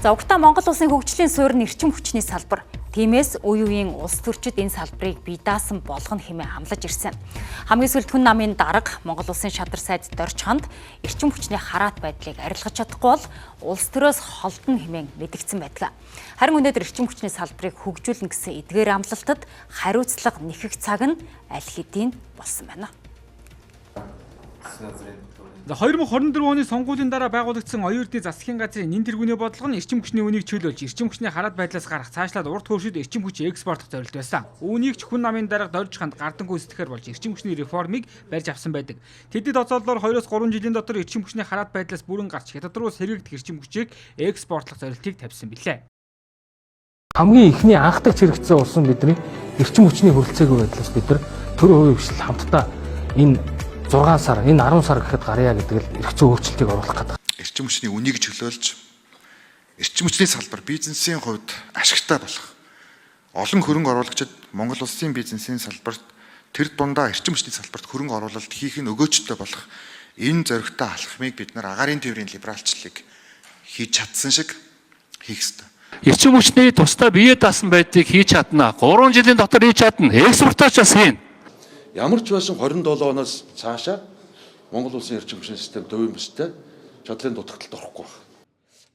За угтаа Монгол улсын хөгжлийн суурь нь эрчим хүчний салбар. Тиймээс үе үеийн улс төрчид энэ салбарыг бие даасан болгоно хэмээн хамлаж ирсэн. Хамгийн сүүлд хүн намын дарга Монгол улсын шадар сайд Дорж ханд эрчим хүчний хараат байдлыг арилгаж чадахгүй бол улс төрөөс холдно хэмээн мэдгдсэн байдаг. Харин өнөөдөр эрчим хүчний салбарыг хөгжүүлнэ гэсэн эдгээр амлалтад хариуцлага нэхэх цаг нь аль хэдийн болсон байна. За 2024 оны сонгуулийн дараа байгуулагдсан оюун эрдний засгийн газрын нэн тэргүүний бодлого нь эрчим хүчний үнийг чөлөөлж, эрчим хүчний хараат байдлаас гарах цаашлаад урт хөршид эрчим хүч экспортох зорилт байсан. Үүнийг ч хүн намын дарга Дорж ханд гардан гүйцэтгэхээр болж эрчим хүчний реформыг барьж авсан байдаг. Тэдэд оцоллоор 2-3 жилийн дотор эрчим хүчний хараат байдлаас бүрэн гарч хятад руу сэргийгдэх эрчим хүчийг экспортлох зорилтыг тавьсан билээ. Хамгийн ихний анхдагч хэрэгцээ болсон бидний эрчим хүчний хөрөлцөөгүй байдлаас бид нар төрийн хувийн хвшил хамтдаа энэ 6 сар, энэ 10 сар гэхэд гарья гэдэг л эрх зүйн өөрчлөлтийг оруулах гэдэг. Эрчим хүчний үнийг чөлөөлж, эрчим хүчний салбар бизнесийн хувьд ашигтай болох олон хөрөнгө оруулагчид Монгол улсын бизнесийн салбарт тэр дундаа эрчим хүчний салбарт хөрөнгө оруулалт хийх нь өгөөжтэй болох энэ зоригтой алхмыг бид нар агаарын тээврийн либералчлалыг хийж чадсан шиг хийх ёстой. Эрчим хүчний тусдаа бие даасан байдгийг хийж чадна. 3 жилийн дотор хийж чадна. Экспортооч бас хийн. Ямар ч байсан 27 оноос цаашаа Монгол улсын эрчим хүчний систем төвийн бустай чадлын дутагталд орохгүй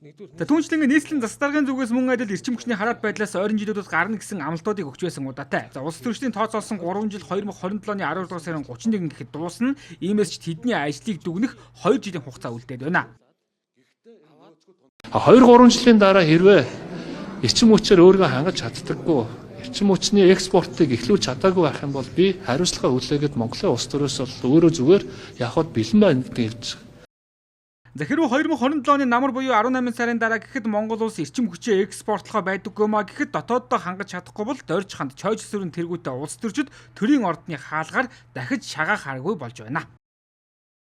байна. Түүнчлэн нийслэлийн засаг даргын зүгээс мөн адил эрчим хүчний хараат байдлаас ойрын жилүүдээс гарна гэсэн амлалтуудыг өгч байсан удаатай. За улс төрчдийн тооцоолсон 3 жил 2027 оны 12 дугаар сарын 31 гэхэд дуусна. Иймээс ч тэдний ажлыг дүгнэх 2 жилийн хугацаа үлдээд байна. 2-3 жилийн дараа хэрвээ эрчим хүчээр өөрийгөө хангаж чаддаггүй эрчим хүчний экспортыг эхлүүлж чадаагүй байх юм бол би хариуцлага хүлээгээд Монголын улс төрөөс бол өөрөө зүгээр явхад бэлэн байна гэж хэлж байгаа. За хэрвээ 2027 оны намар буюу 18 сарын дараа гэхэд Монгол улс эрчим хүчээ экспортлохоо байдаггүй маа гэхэд дотооддоо хангаж чадахгүй бол Дорж ханд чойж сүрэн тэргүүтээ улс төрчид төрийн ордны хаалгаар дахиж шагаах харгүй болж байна.